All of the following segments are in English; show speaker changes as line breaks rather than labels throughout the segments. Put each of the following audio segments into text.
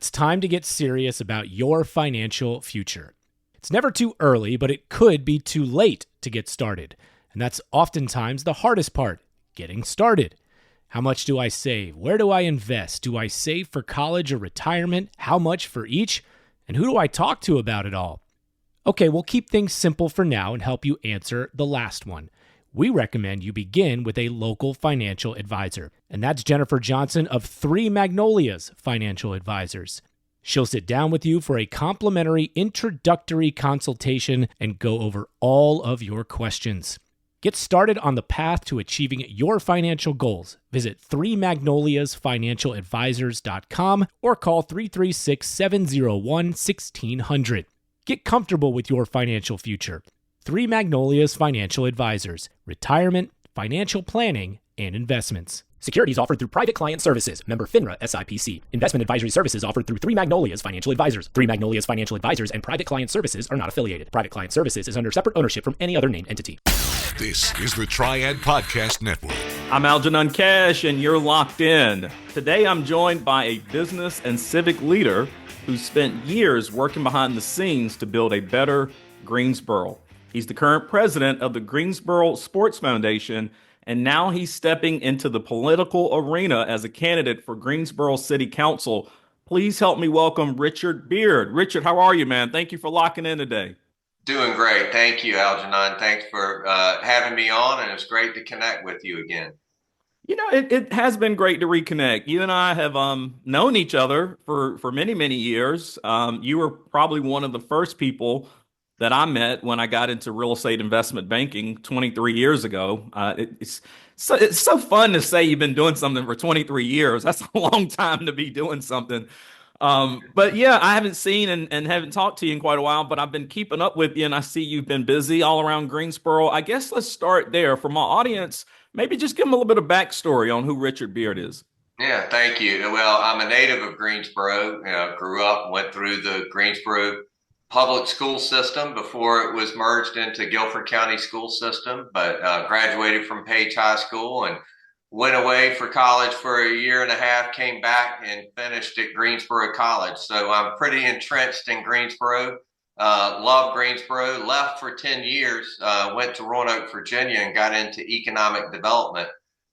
It's time to get serious about your financial future. It's never too early, but it could be too late to get started. And that's oftentimes the hardest part, getting started. How much do I save? Where do I invest? Do I save for college or retirement? How much for each? And who do I talk to about it all? Okay, we'll keep things simple for now and help you answer the last one. We recommend you begin with a local financial advisor, and that's Jennifer Johnson of Three Magnolias Financial Advisors. She'll sit down with you for a complimentary introductory consultation and go over all of your questions. Get started on the path to achieving your financial goals. Visit threemagnoliasfinancialadvisors.com or call 336-701-1600. Get comfortable with your financial future. Three Magnolias Financial Advisors. Retirement, financial planning, and investments. Securities offered through Private Client Services. Member FINRA SIPC. Investment advisory services offered through Three Magnolias Financial Advisors. Three Magnolias Financial Advisors and Private Client Services are not affiliated. Private Client Services is under separate ownership from any other named entity.
This is the Triad Podcast Network.
I'm Algernon Cash, and you're locked in. Today, I'm joined by a business and civic leader who spent years working behind the scenes to build a better Greensboro. He's the current president of the Greensboro Sports Foundation, and now he's stepping into the political arena as a candidate for Greensboro City Council. Please help me welcome Richard Beard. Richard, how are you, man? Thank you for locking in today.
Doing great. Thank you, Algernon. Thanks for having me on, and it's great to connect with you again.
You know, it has been great to reconnect. You and I have known each other for many, many years. You were probably one of the first people that I met when I got into real estate investment banking 23 years ago. It's so fun to say you've been doing something for 23 years. That's a long time to be doing something. But yeah, I haven't seen and haven't talked to you in quite a while, but I've been keeping up with you, and I see you've been busy all around Greensboro. I guess let's start there. For my audience, maybe just give them a little bit of backstory on who Richard Beard is.
Yeah, thank you. Well, I'm a native of Greensboro. Grew up, went through the Greensboro public school system before it was merged into Guilford County school system, but graduated from Page High School and went away for college for a year and a half, came back and finished at Greensboro College. So I'm pretty entrenched in Greensboro, love Greensboro, left for 10 years, went to Roanoke, Virginia, and got into economic development,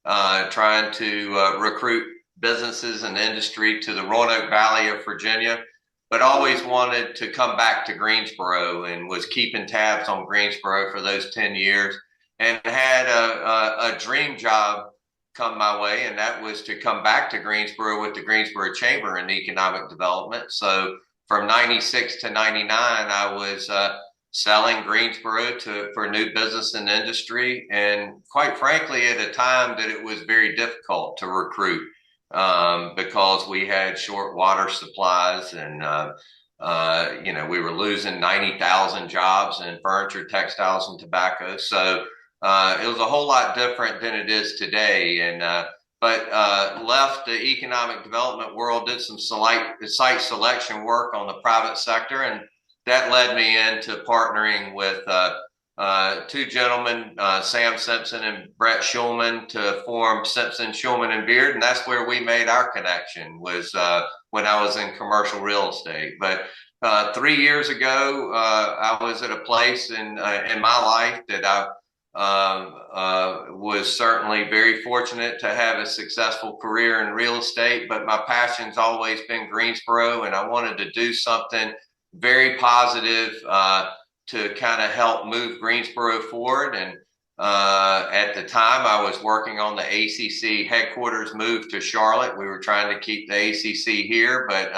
trying to recruit businesses and industry to the Roanoke Valley of Virginia, but always wanted to come back to Greensboro and was keeping tabs on Greensboro for those 10 years and had a dream job come my way, and that was to come back to Greensboro with the Greensboro Chamber in Economic Development. So from 96 to 99, I was selling Greensboro for new business and industry, and quite frankly, at a time that it was very difficult to recruit because we had short water supplies and we were losing 90,000 jobs in furniture, textiles, and tobacco. So it was a whole lot different than it is today. And but left the economic development world, did some site selection work on the private sector, and that led me into partnering with two gentlemen, Sam Simpson and Brett Schulman, to form Simpson, Schulman and Beard, and that's where we made our connection. Was when I was in commercial real estate. But 3 years ago, I was at a place in my life that I was certainly very fortunate to have a successful career in real estate, but my passion's always been Greensboro, and I wanted to do something very positive to kind of help move Greensboro forward. And at the time, I was working on the ACC headquarters move to Charlotte. We were trying to keep the ACC here, but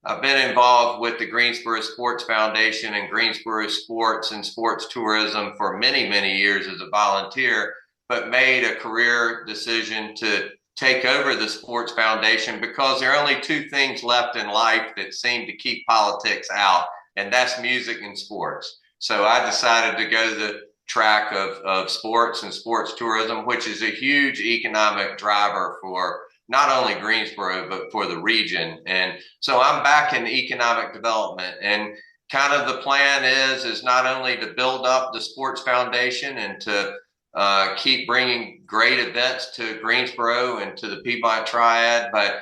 I've been involved with the Greensboro Sports Foundation and Greensboro Sports and sports tourism for many, many years as a volunteer, but made a career decision to take over the Sports Foundation because there are only two things left in life that seem to keep politics out, and that's music and sports. So I decided to go the track of sports and sports tourism, which is a huge economic driver for not only Greensboro, but for the region. And so I'm back in economic development, and kind of the plan is not only to build up the Sports Foundation and to keep bringing great events to Greensboro and to the Piedmont Triad, but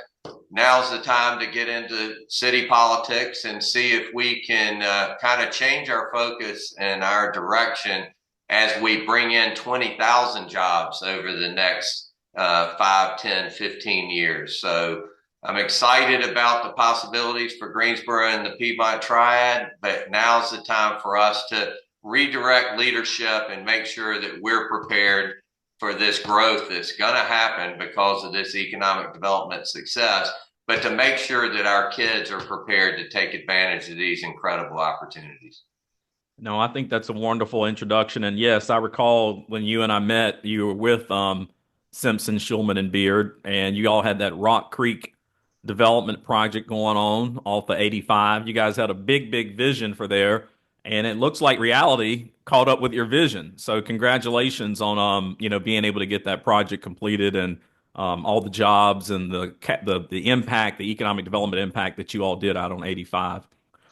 now's the time to get into city politics and see if we can kind of change our focus and our direction as we bring in 20,000 jobs over the next 5, 10, 15 years. So I'm excited about the possibilities for Greensboro and the Piedmont Triad, but now's the time for us to redirect leadership and make sure that we're prepared for this growth that's going to happen because of this economic development success, but to make sure that our kids are prepared to take advantage of these incredible opportunities.
No, I think that's a wonderful introduction. And yes, I recall when you and I met, you were with Simpson, Schulman, and Beard, and you all had that Rock Creek development project going on off of 85. You guys had a big, big vision for there, and it looks like reality caught up with your vision. So congratulations on being able to get that project completed and all the jobs and the impact, the economic development impact that you all did out on 85.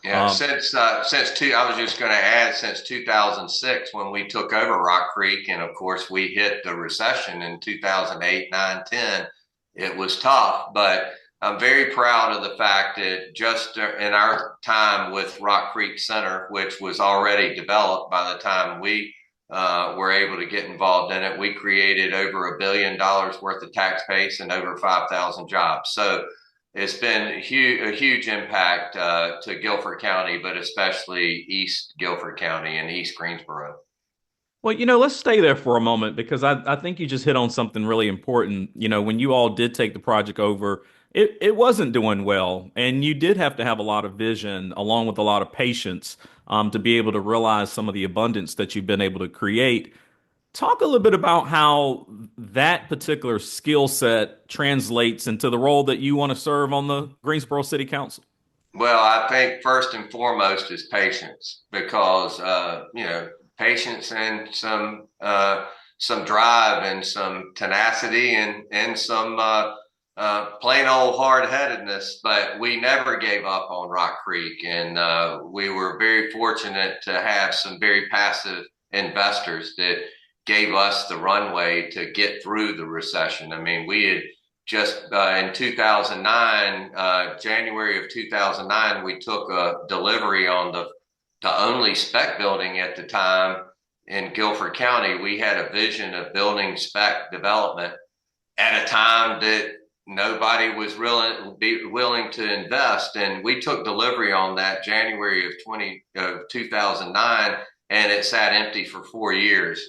Yeah, I was just going to add, since 2006 when we took over Rock Creek, and of course we hit the recession in 2008, 9, 10. It was tough, but I'm very proud of the fact that just in our time with Rock Creek Center, which was already developed by the time we were able to get involved in it, we created over $1 billion worth of tax base and over 5,000 jobs. So it's been a huge impact to Guilford County, but especially East Guilford County and East Greensboro.
Well, let's stay there for a moment because I think you just hit on something really important. When you all did take the project over, it wasn't doing well, and you did have to have a lot of vision along with a lot of patience to be able to realize some of the abundance that you've been able to create. Talk a little bit about how that particular skill set translates into the role that you want to serve on the Greensboro City Council.
Well, I think first and foremost is patience, because patience and some drive and some tenacity and some plain old hard-headedness. But we never gave up on Rock Creek, and we were very fortunate to have some very passive investors that gave us the runway to get through the recession. I mean, we had just in 2009, January of 2009, we took a delivery on the only spec building at the time in Guilford County. We had a vision of building spec development at a time that nobody was willing to invest. And we took delivery on that January of 2009. And it sat empty for 4 years.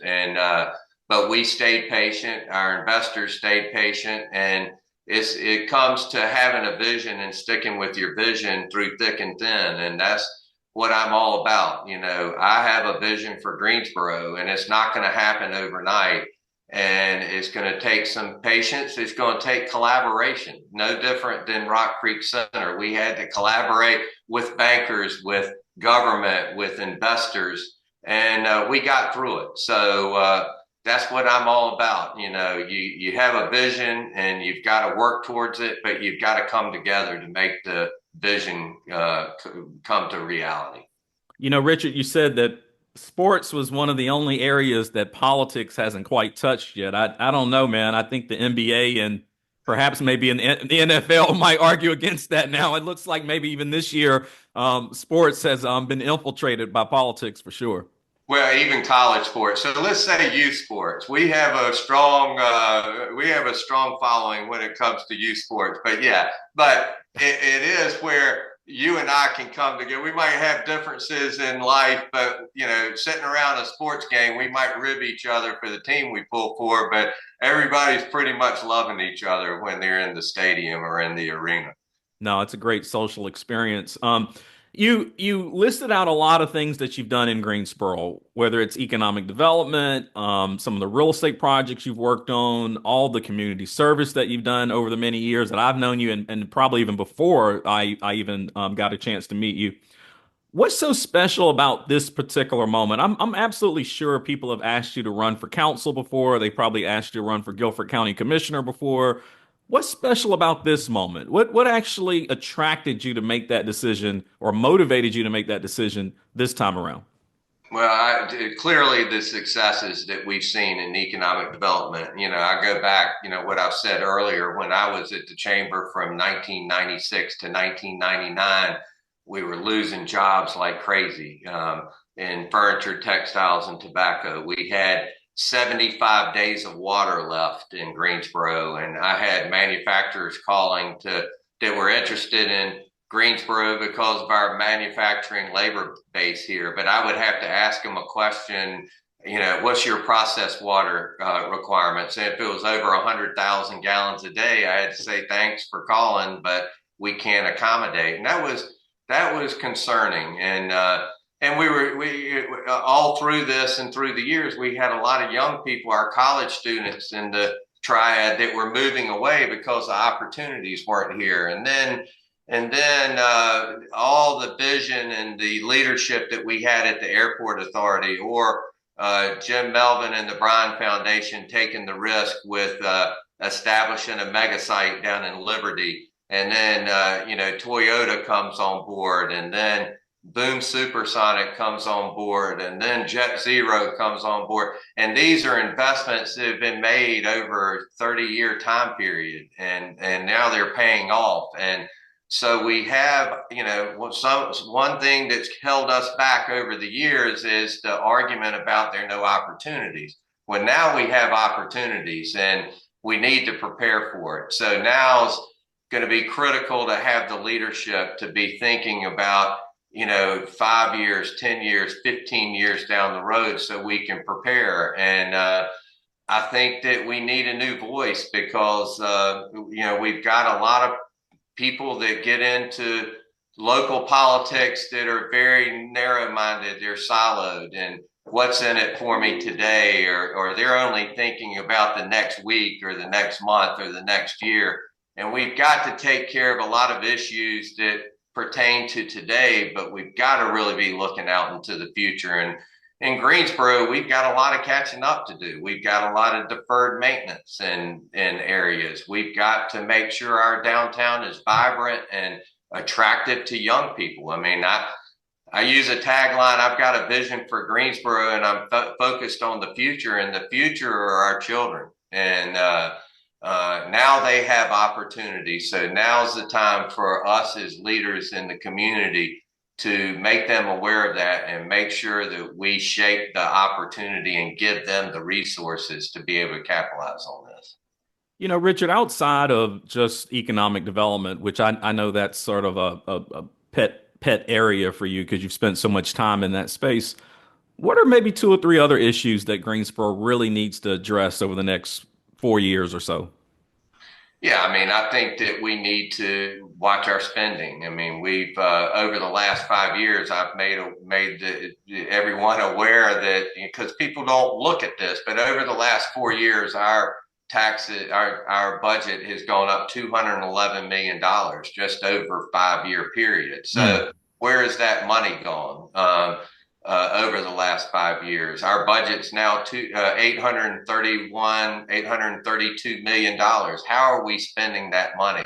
But we stayed patient. Our investors stayed patient. And it comes to having a vision and sticking with your vision through thick and thin. And that's what I'm all about. I have a vision for Greensboro, and it's not going to happen overnight. And it's going to take some patience. It's going to take collaboration, no different than Rock Creek Center. We had to collaborate with bankers, with government, with investors. And we got through it. So that's what I'm all about. You have a vision and you've got to work towards it, but you've got to come together to make the vision come to reality.
Richard, you said that sports was one of the only areas that politics hasn't quite touched yet. I don't know, man. I think the NBA and perhaps maybe the NFL might argue against that now. It looks like maybe even this year, sports has been infiltrated by politics for sure.
Well, even college sports. So let's say youth sports. We have a strong following when it comes to youth sports. But it is where you and I can come together. We might have differences in life, but sitting around a sports game, we might rib each other for the team we pull for. But everybody's pretty much loving each other when they're in the stadium or in the arena.
No, it's a great social experience. You listed out a lot of things that you've done in Greensboro, whether it's economic development, some of the real estate projects you've worked on, all the community service that you've done over the many years that I've known you, and probably even before I even got a chance to meet you. What's so special about this particular moment? I'm absolutely sure people have asked you to run for council before. They probably asked you to run for Guilford County Commissioner before. What's special about this moment? What actually attracted you to make that decision or motivated you to make that decision this time around?
Well, clearly the successes that we've seen in economic development, I go back, what I've said earlier, when I was at the chamber from 1996 to 1999, we were losing jobs like crazy in furniture, textiles, and tobacco. We had 75 days of water left in Greensboro, and I had manufacturers calling that were interested in Greensboro because of our manufacturing labor base here. But I would have to ask them a question, what's your processed water requirements? And if it was over 100,000 gallons a day, I had to say, thanks for calling, but we can't accommodate. And that was concerning. And we all through this and through the years, we had a lot of young people, our college students in the triad, that were moving away because the opportunities weren't here. And then all the vision and the leadership that we had at the airport authority, or Jim Melvin and the Bryan Foundation taking the risk with establishing a mega site down in Liberty. And then, Toyota comes on board, and then Boom Supersonic comes on board, and then Jet Zero comes on board. And these are investments that have been made over a 30-year time period, and now they're paying off. And so we have, one thing that's held us back over the years is the argument about there are no opportunities. Well, now we have opportunities, and we need to prepare for it. So now it's going to be critical to have the leadership to be thinking about, 5 years, 10 years, 15 years down the road so we can prepare. And I think that we need a new voice because, we've got a lot of people that get into local politics that are very narrow-minded, they're siloed, and what's in it for me today, or they're only thinking about the next week or the next month or the next year. And we've got to take care of a lot of issues that pertain to today, but we've got to really be looking out into the future. And in Greensboro, we've got a lot of catching up to do. We've got a lot of deferred maintenance in areas. We've got to make sure our downtown is vibrant and attractive to young people. I mean, I use a tagline, I've got a vision for Greensboro, and I'm focused on the future, and the future are our children. And now they have opportunities. So now's the time for us as leaders in the community to make them aware of that and make sure that we shape the opportunity and give them the resources to be able to capitalize on this.
Richard, outside of just economic development, which I know that's sort of a pet area for you because you've spent so much time in that space, what are maybe two or three other issues that Greensboro really needs to address over the next 4 years or so?
Yeah, I mean, I think that we need to watch our spending. I mean, we've over the last 5 years, I've made everyone aware that, because people don't look at this, but over the last 4 years, our taxes, our budget has gone up $211 million just over a 5 year period. So where has that money gone? Over the last 5 years, our budget's now $832 million. How are we spending that money?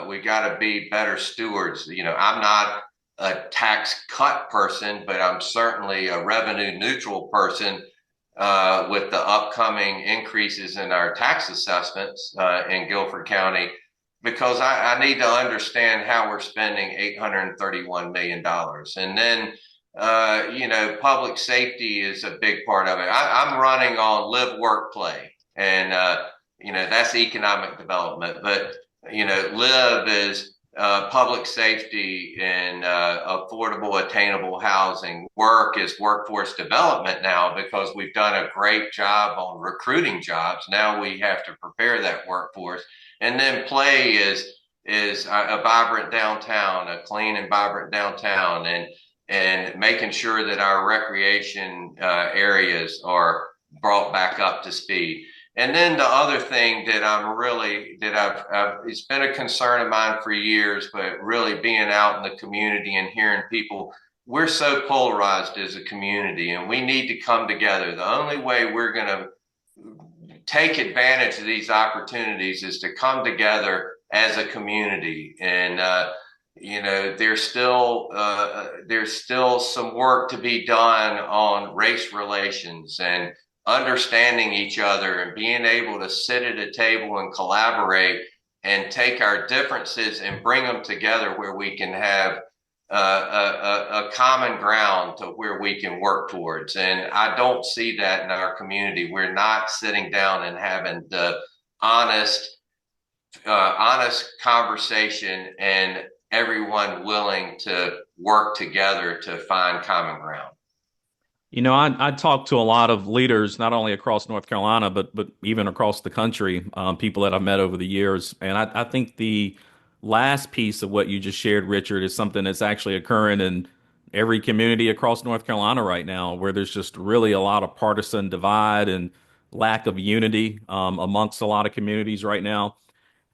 We got to be better stewards. I'm not a tax cut person, but I'm certainly a revenue neutral person with the upcoming increases in our tax assessments in Guilford County, because I need to understand how we're spending $831 million. And then, public safety is a big part of it. I'm running on live, work, play. And, that's economic development. But, live is public safety and affordable, attainable housing. Work is workforce development now, because we've done a great job on recruiting jobs. Now we have to prepare that workforce. And then play is a vibrant downtown, a clean and vibrant downtown, and making sure that our recreation areas are brought back up to speed. And then the other thing that it's been a concern of mine for years, but really being out in the community and hearing people, we're so polarized as a community, and we need to come together. The only way we're going to take advantage of these opportunities is to come together as a community. And, there's still some work to be done on race relations and understanding each other and being able to sit at a table and collaborate and take our differences and bring them together where we can have a common ground to where we can work towards. And I don't see that in our community. We're not sitting down and having the honest conversation and everyone willing to work together to find common ground.
I talked to a lot of leaders, not only across North Carolina, but even across the country, people that I've met over the years. And I think the last piece of what you just shared, Richard, is something that's actually occurring in every community across North Carolina right now, where there's just really a lot of partisan divide and lack of unity amongst a lot of communities right now.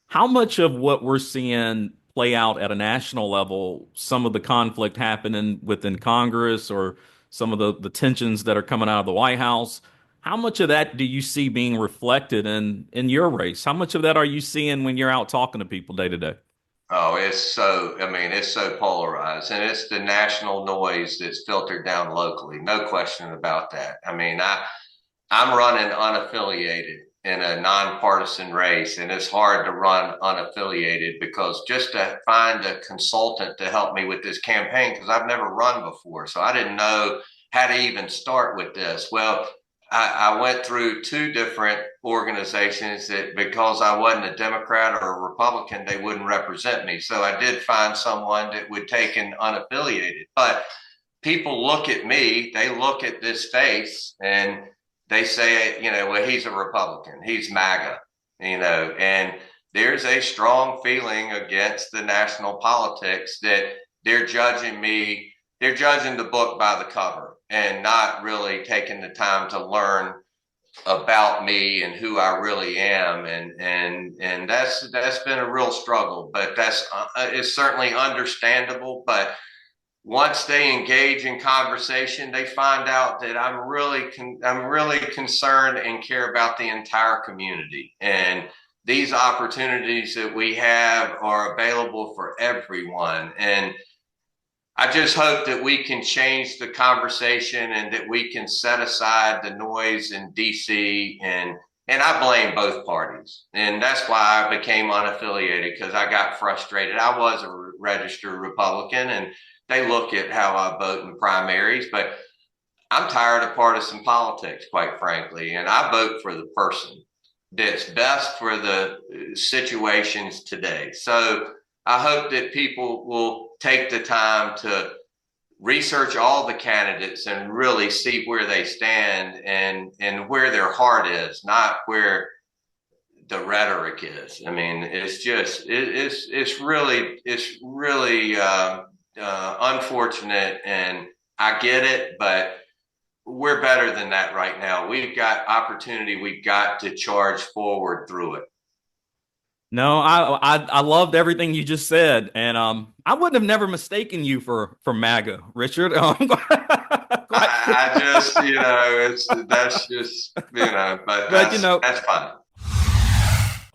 How much of what we're seeing play out at a national level, some of the conflict happening within Congress or some of the tensions that are coming out of the White House, how much of that do you see being reflected in your race? How much of that are you seeing when you're out talking to people day to day?
Oh, it's so polarized, and it's the national noise that's filtered down locally. No question about that. I'm running unaffiliated in a nonpartisan race, and it's hard to run unaffiliated because just to find a consultant to help me with this campaign, because I've never run before, so I didn't know how to even start with this. Well, I went through two different organizations that, because I wasn't a Democrat or a Republican, they wouldn't represent me. So I did find someone that would take an unaffiliated. But people look at me, they look at this face, and they say, well, he's a Republican, he's MAGA, and there's a strong feeling against the national politics that they're judging the book by the cover and not really taking the time to learn about me and who I really am. And that's been a real struggle, but it's certainly understandable. But once they engage in conversation, they find out that I'm really concerned and care about the entire community. And these opportunities that we have are available for everyone. And I just hope that we can change the conversation and that we can set aside the noise in DC, and I blame both parties. And that's why I became unaffiliated, because I got frustrated. I was a registered Republican, and they look at how I vote in primaries, but I'm tired of partisan politics, quite frankly. And I vote for the person that's best for the situations today. So I hope that people will take the time to research all the candidates and really see where they stand and where their heart is, not where the rhetoric is. It's really unfortunate, and I get it, but we're better than that right now. We've got opportunity. We've got to charge forward through it.
No, I loved everything you just said, and I wouldn't have never mistaken you for MAGA, Richard.
That's fine.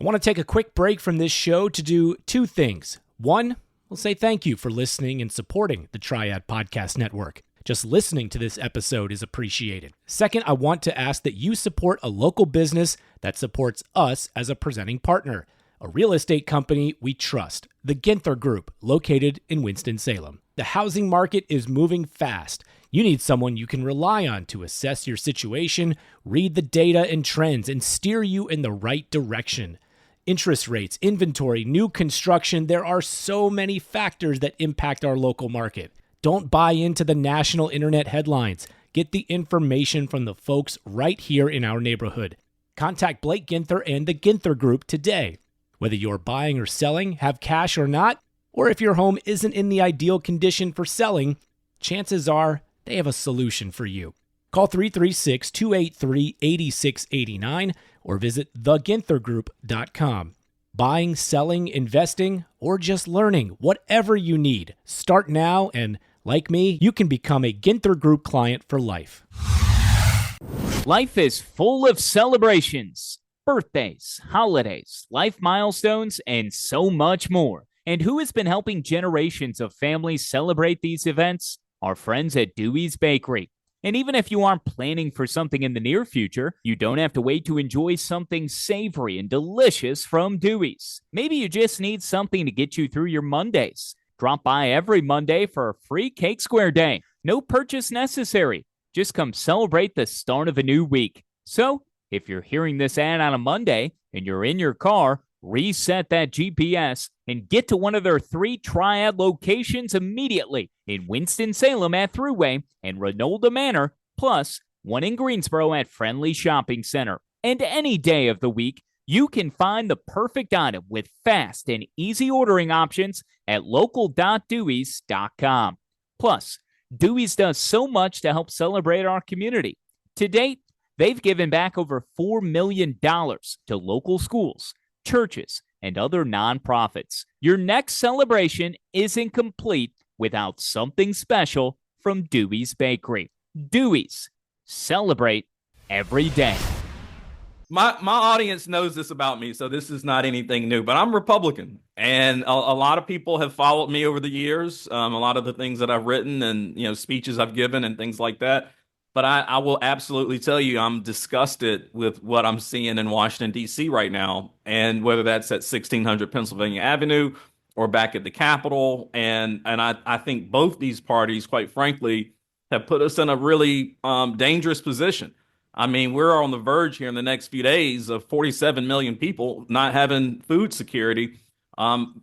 I want to take a quick break from this show to do two things. One, we'll say thank you for listening and supporting the Triad Podcast Network. Just listening to this episode is appreciated. Second, I want to ask that you support a local business that supports us as a presenting partner, a real estate company we trust, the Ginther Group, located in Winston-Salem. The housing market is moving fast. You need someone you can rely on to assess your situation, read the data and trends, and steer you in the right direction. Interest rates, inventory, new construction, there are so many factors that impact our local market. Don't buy into the national internet headlines. Get the information from the folks right here in our neighborhood. Contact Blake Ginther and the Ginther Group today. Whether you're buying or selling, have cash or not, or if your home isn't in the ideal condition for selling, chances are they have a solution for you. Call 336-283-8689 or visit theginthergroup.com. Buying, selling, investing, or just learning, whatever you need, start now, and like me, you can become a Ginther Group client for life.
Life is full of celebrations, birthdays, holidays, life milestones, and so much more. And who has been helping generations of families celebrate these events? Our friends at Dewey's Bakery. And even if you aren't planning for something in the near future, you don't have to wait to enjoy something savory and delicious from Dewey's. Maybe you just need something to get you through your Mondays. Drop by every Monday for a free Cake Square Day. No purchase necessary. Just come celebrate the start of a new week. So, if you're hearing this ad on a Monday and you're in your car, reset that GPS and get to one of their 3 Triad locations immediately in Winston-Salem at Thruway and Renolda Manor, plus one in Greensboro at Friendly Shopping Center. And any day of the week, you can find the perfect item with fast and easy ordering options at local.deweys.com. Plus, Dewey's does so much to help celebrate our community. To date, they've given back over $4 million to local schools, churches, and other nonprofits. Your next celebration isn't complete without something special from Dewey's Bakery. Dewey's. Celebrate every day.
My audience knows this about me, so this is not anything new, but I'm Republican. And a lot of people have followed me over the years, a lot of the things that I've written and, speeches I've given and things like that. But I will absolutely tell you, I'm disgusted with what I'm seeing in Washington, D.C. right now, and whether that's at 1600 Pennsylvania Avenue or back at the Capitol. And I think both these parties, quite frankly, have put us in a really dangerous position. I mean, we're on the verge here in the next few days of 47 million people not having food security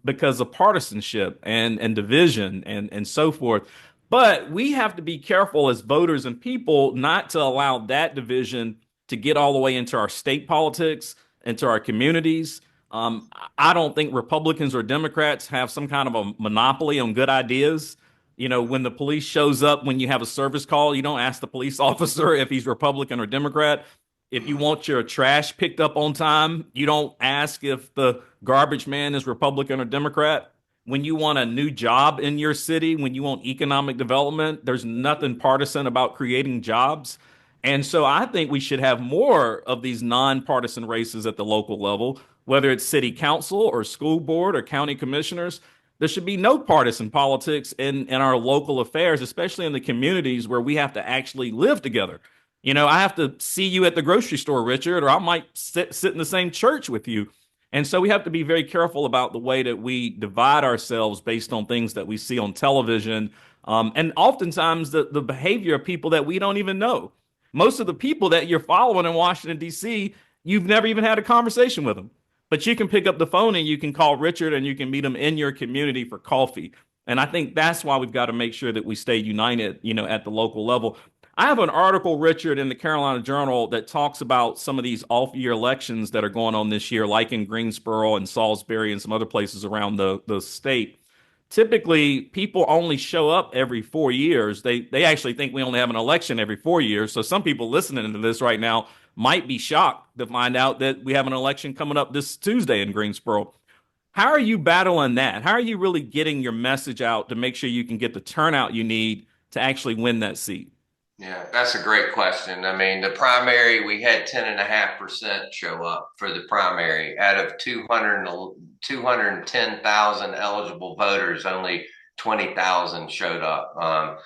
because of partisanship and division and so forth. But we have to be careful as voters and people not to allow that division to get all the way into our state politics, into our communities. I don't think Republicans or Democrats have some kind of a monopoly on good ideas. When the police shows up, when you have a service call, you don't ask the police officer if he's Republican or Democrat. If you want your trash picked up on time, you don't ask if the garbage man is Republican or Democrat. When you want a new job in your city, when you want economic development, there's nothing partisan about creating jobs. And so I think we should have more of these nonpartisan races at the local level, whether it's city council or school board or county commissioners. There should be no partisan politics in our local affairs, especially in the communities where we have to actually live together. I have to see you at the grocery store, Richard, or I might sit in the same church with you. And so we have to be very careful about the way that we divide ourselves based on things that we see on television. And oftentimes the behavior of people that we don't even know. Most of the people that you're following in Washington, D.C., you've never even had a conversation with them. But you can pick up the phone and you can call Richard and you can meet him in your community for coffee. And I think that's why we've got to make sure that we stay united, at the local level. I have an article, Richard, in the Carolina Journal that talks about some of these off-year elections that are going on this year, like in Greensboro and Salisbury and some other places around the state. Typically, people only show up every 4 years. They actually think we only have an election every 4 years. So some people listening to this right now might be shocked to find out that we have an election coming up this Tuesday in Greensboro. How are you battling that? How are you really getting your message out to make sure you can get the turnout you need to actually win that seat?
Yeah, that's a great question. I mean, the primary, we had 10.5% show up for the primary. Out of 210,000 eligible voters, only 20,000 showed up.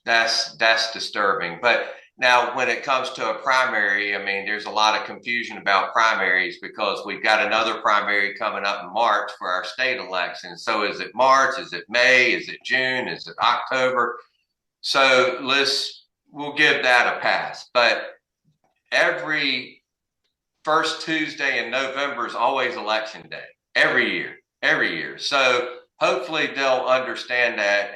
That's disturbing. But now when it comes to a primary, I mean, there's a lot of confusion about primaries because we've got another primary coming up in March for our state election. So is it March? Is it May? Is it June? Is it October? So we'll give that a pass. But every first Tuesday in November is always election day, every year. So hopefully they'll understand that.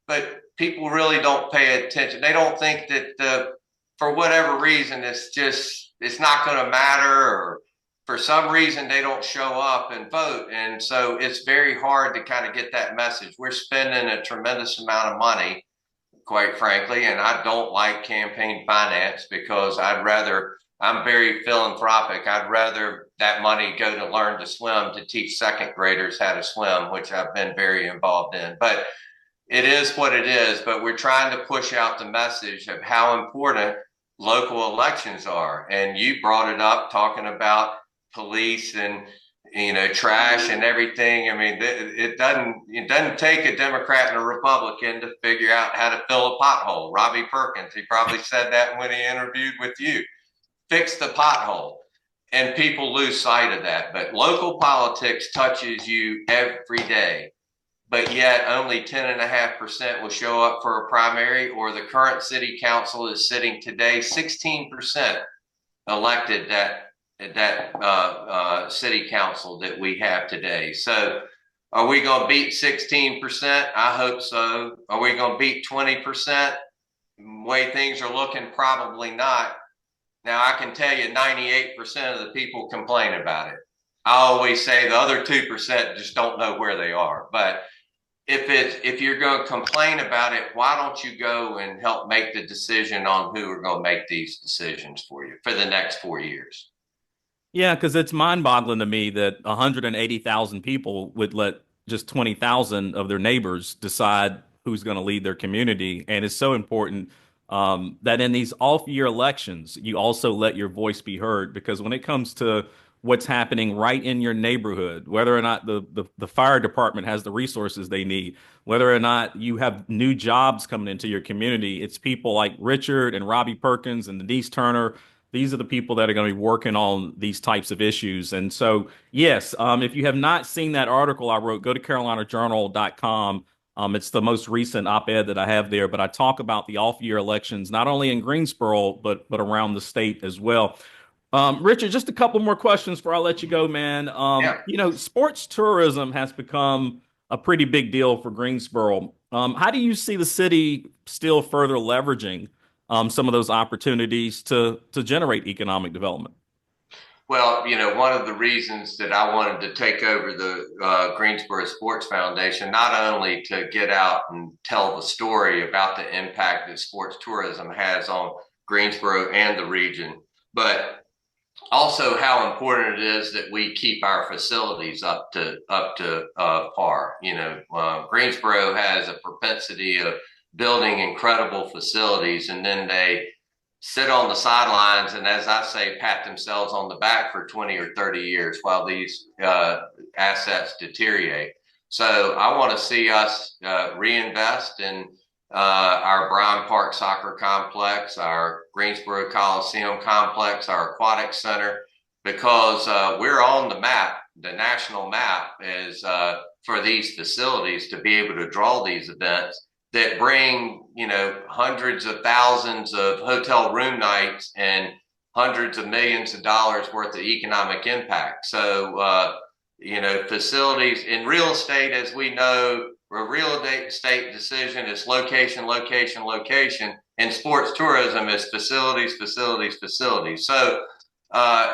But people really don't pay attention. They don't think that for whatever reason, it's not going to matter, or for some reason they don't show up and vote. And so it's very hard to kind of get that message. We're spending a tremendous amount of money, quite frankly, and I don't like campaign finance because I'm very philanthropic. I'd rather that money go to learn to swim, to teach second graders how to swim, which I've been very involved in. But it is what it is. But we're trying to push out the message of how important local elections are. And you brought it up talking about police and trash and everything. I mean, it doesn't take a Democrat and a Republican to figure out how to fill a pothole. Robbie Perkins, he probably said that when he interviewed with you. Fix the pothole. And people lose sight of that. But local politics touches you every day. But yet only 10.5% will show up for a primary, or the current city council is sitting today 16% elected that city council that we have today. So are we going to beat 16%? I hope so. Are we going to beat 20%? The way things are looking, probably not. Now, I can tell you 98% of the people complain about it. I always say the other 2% just don't know where they are. But if you're going to complain about it, why don't you go and help make the decision on who are going to make these decisions for you for the next 4 years?
Yeah, because it's mind-boggling to me that 180,000 people would let just 20,000 of their neighbors decide who's going to lead their community. And it's so important that in these off-year elections, you also let your voice be heard. Because when it comes to what's happening right in your neighborhood, whether or not the fire department has the resources they need, whether or not you have new jobs coming into your community, it's people like Richard and Robbie Perkins and Denise Turner. These are the people that are going to be working on these types of issues. And so, yes, if you have not seen that article I wrote, go to carolinajournal.com. It's the most recent op-ed that I have there, but I talk about the off-year elections, not only in Greensboro, but around the state as well. Richard, just a couple more questions before I let you go, man.
Yeah.
Sports tourism has become a pretty big deal for Greensboro. How do you see the city still further leveraging some of those opportunities to generate economic development?
Well, one of the reasons that I wanted to take over the Greensboro Sports Foundation, not only to get out and tell the story about the impact that sports tourism has on Greensboro and the region, but also how important it is that we keep our facilities up to par. Greensboro has a propensity of building incredible facilities, and then they sit on the sidelines and, as I say, pat themselves on the back for 20 or 30 years while these assets deteriorate. So I want to see us reinvest in our Bryan Park Soccer Complex, our Greensboro Coliseum Complex, our Aquatic Center, because we're on the map. The national map is for these facilities to be able to draw these events that bring, hundreds of thousands of hotel room nights and hundreds of millions of dollars worth of economic impact. So, facilities in real estate, as we know, a real estate decision is location, location, location. And sports tourism is facilities, facilities, facilities. So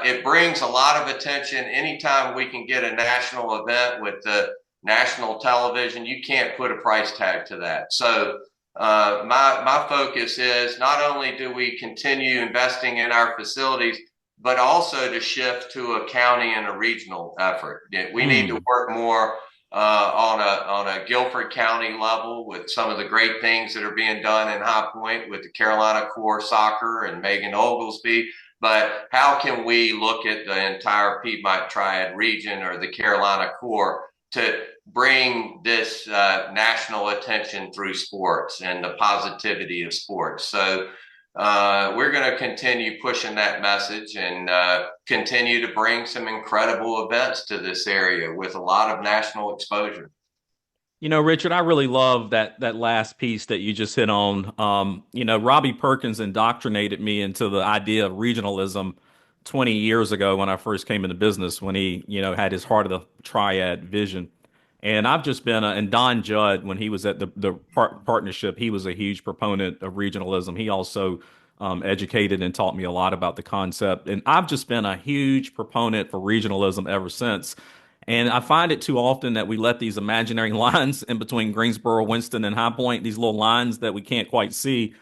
it brings a lot of attention. Anytime we can get a national event with the national television, you can't put a price tag to that. So my focus is not only do we continue investing in our facilities, but also to shift to a county and a regional effort. We need to work more on a Guilford County level with some of the great things that are being done in High Point with the Carolina Corps Soccer and Megan Oglesby. But how can we look at the entire Piedmont Triad region or the Carolina Corps to bring this national attention through sports and the positivity of sports? So we're going to continue pushing that message and continue to bring some incredible events to this area with a lot of national exposure.
Richard, I really love that last piece that you just hit on. Robbie Perkins indoctrinated me into the idea of regionalism 20 years ago when I first came into business, when he, had his heart of the triad vision. And I've just been, and Don Judd, when he was at the partnership, he was a huge proponent of regionalism. He also educated and taught me a lot about the concept. And I've just been a huge proponent for regionalism ever since. And I find it too often that we let these imaginary lines in between Greensboro, Winston, and High Point, these little lines that we can't quite see,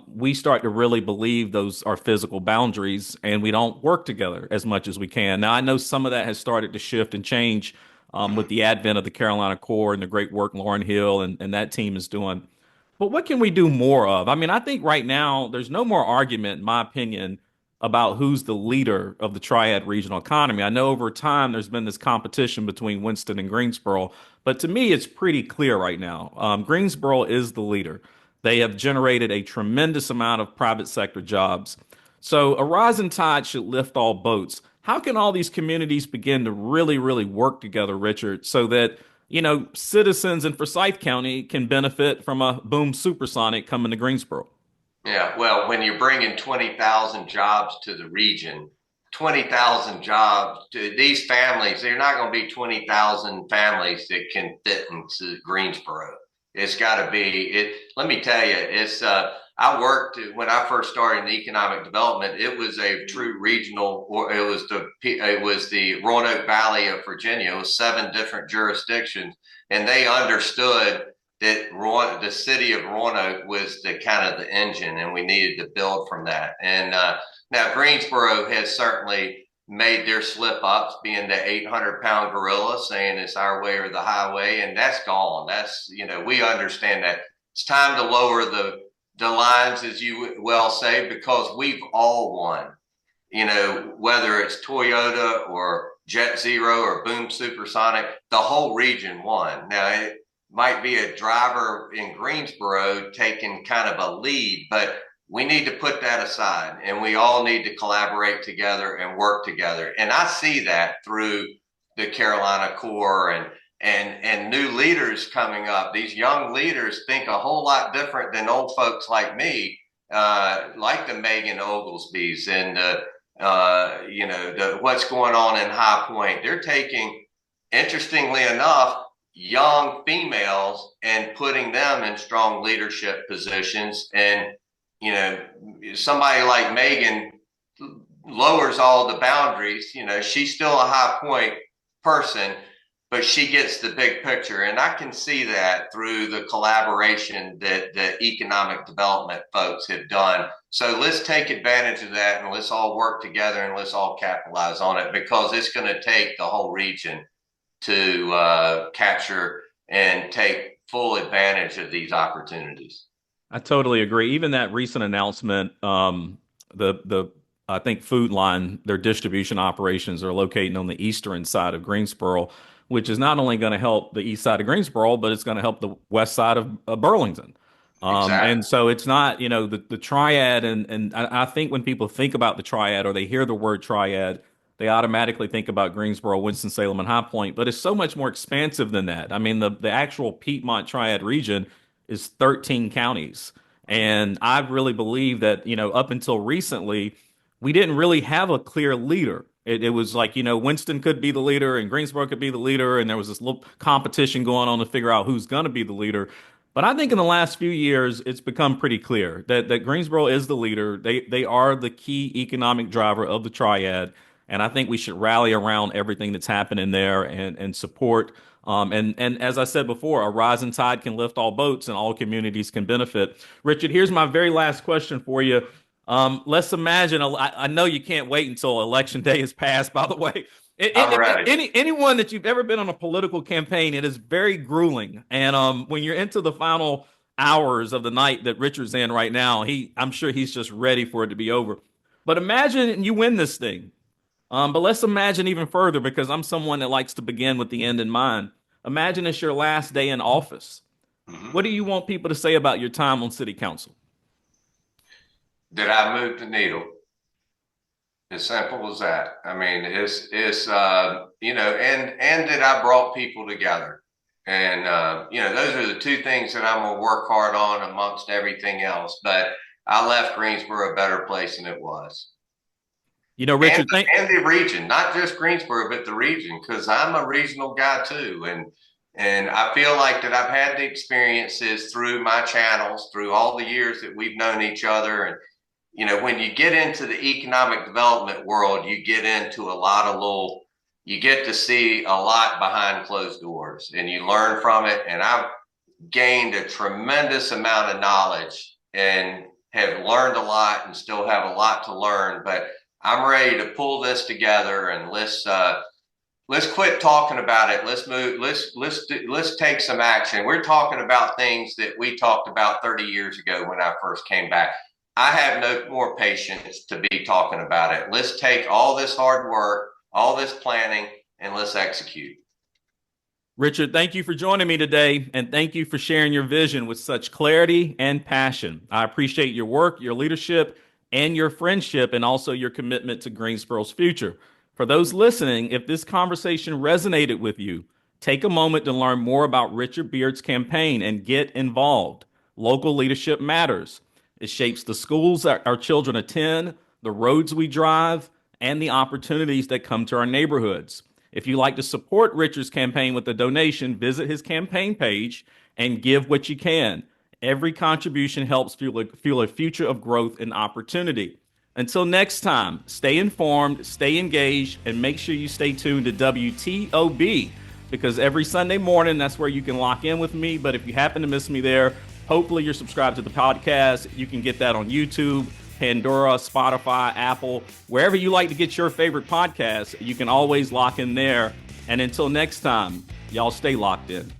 we start to really believe those are physical boundaries, and we don't work together as much as we can. Now, I know some of that has started to shift and change with the advent of the Carolina Corps and the great work Lauren Hill and that team is doing. But what can we do more of? I mean, I think right now there's no more argument, in my opinion, about who's the leader of the triad regional economy. I know over time there's been this competition between Winston and Greensboro, but to me, it's pretty clear right now. Greensboro is the leader. They have generated a tremendous amount of private sector jobs. So a rising tide should lift all boats. How can all these communities begin to really, really work together, Richard, so that citizens in Forsyth County can benefit from a boom supersonic coming to Greensboro?
Yeah, well, when you're bringing 20,000 jobs to the region, 20,000 jobs to these families, they're not going to be 20,000 families that can fit into Greensboro. It's got to be it. Let me tell you, I worked when I first started in economic development. It was a true regional, or it was the Roanoke Valley of Virginia. It was 7 different jurisdictions, and they understood that the city of Roanoke was the kind of the engine, and we needed to build from that. And now Greensboro has certainly made their slip ups, being the 800-pound gorilla saying it's our way or the highway, and that's gone. That's, we understand that it's time to lower the lines, as you well say, because we've all won. Whether it's Toyota or Jet Zero or Boom Supersonic, the whole region won. Now it might be a driver in Greensboro taking kind of a lead, but we need to put that aside, and we all need to collaborate together and work together. And I see that through the Carolina Core and new leaders coming up. These young leaders think a whole lot different than old folks like me, like the Megan Oglesbys and what's going on in High Point. They're taking, interestingly enough, young females and putting them in strong leadership positions. And somebody like Megan lowers all the boundaries. She's still a High Point person, but she gets the big picture. And I can see that through the collaboration that the economic development folks have done. So let's take advantage of that, and let's all work together, and let's all capitalize on it, because it's going to take the whole region to capture and take full advantage of these opportunities.
I totally agree. Even that recent announcement, I think Food Line, their distribution operations are located on the eastern side of Greensboro, which is not only going to help the east side of Greensboro, but it's going to help the west side of Burlington.
Exactly.
And so it's not, the triad, and I think when people think about the triad or they hear the word triad, they automatically think about Greensboro, Winston-Salem, and High Point, but it's so much more expansive than that. I mean, the actual Piedmont Triad region is 13 counties. And I really believe that, up until recently, we didn't really have a clear leader. It was like, Winston could be the leader and Greensboro could be the leader. And there was this little competition going on to figure out who's going to be the leader. But I think in the last few years, it's become pretty clear that Greensboro is the leader. They are the key economic driver of the triad. And I think we should rally around everything that's happening there and support. And as I said before, a rising tide can lift all boats and all communities can benefit. Richard, here's my very last question for you. Let's imagine, I know you can't wait until election day is passed, by the way. Anyone that you've ever been on a political campaign, it is very grueling. And when you're into the final hours of the night that Richard's in right now, I'm sure he's just ready for it to be over. But imagine you win this thing. But let's imagine even further, because I'm someone that likes to begin with the end in mind. Imagine it's your last day in office. Mm-hmm. What do you want people to say about your time on city council?
That I moved the needle. As simple as that. I mean, it's and that I brought people together. And, those are the two things that I'm going to work hard on amongst everything else. But I left Greensboro a better place than it was.
Richard,
and the region, not just Greensboro, but the region, because I'm a regional guy too. And I feel like that I've had the experiences through my channels, through all the years that we've known each other. And, when you get into the economic development world, you get into a lot of you get to see a lot behind closed doors, and you learn from it. And I've gained a tremendous amount of knowledge and have learned a lot and still have a lot to learn. But I'm ready to pull this together, and let's quit talking about it. Let's move. Let's take some action. We're talking about things that we talked about 30 years ago when I first came back. I have no more patience to be talking about it. Let's take all this hard work, all this planning, and let's execute.
Richard, thank you for joining me today, and thank you for sharing your vision with such clarity and passion. I appreciate your work, your leadership, and your friendship, and also your commitment to Greensboro's future. For those listening, if this conversation resonated with you, take a moment to learn more about Richard Beard's campaign and get involved. Local leadership matters. It shapes the schools our children attend, the roads we drive, and the opportunities that come to our neighborhoods. If you'd like to support Richard's campaign with a donation, visit his campaign page and give what you can. Every contribution helps fuel a future of growth and opportunity. Until next time, stay informed, stay engaged, and make sure you stay tuned to WTOB, because every Sunday morning, that's where you can lock in with me. But if you happen to miss me there, hopefully you're subscribed to the podcast. You can get that on YouTube, Pandora, Spotify, Apple, wherever you like to get your favorite podcasts. You can always lock in there. And until next time, y'all stay locked in.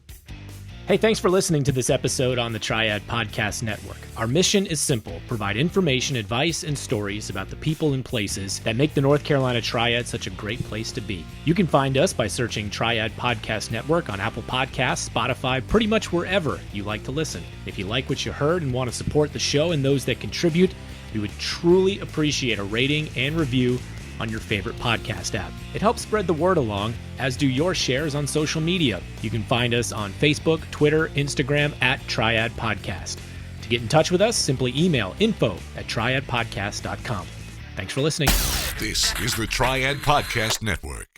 Hey, thanks for listening to this episode on the Triad Podcast Network. Our mission is simple: provide information, advice, and stories about the people and places that make the North Carolina Triad such a great place to be. You can find us by searching Triad Podcast Network on Apple Podcasts, Spotify, pretty much wherever you like to listen. If you like what you heard and want to support the show and those that contribute, we would truly appreciate a rating and review on your favorite podcast app. It helps spread the word along, as do your shares on social media. You can find us on Facebook, Twitter, Instagram at Triad Podcast. To get in touch with us, simply email info@triadpodcast.com. Thanks for listening.
This is the Triad Podcast Network.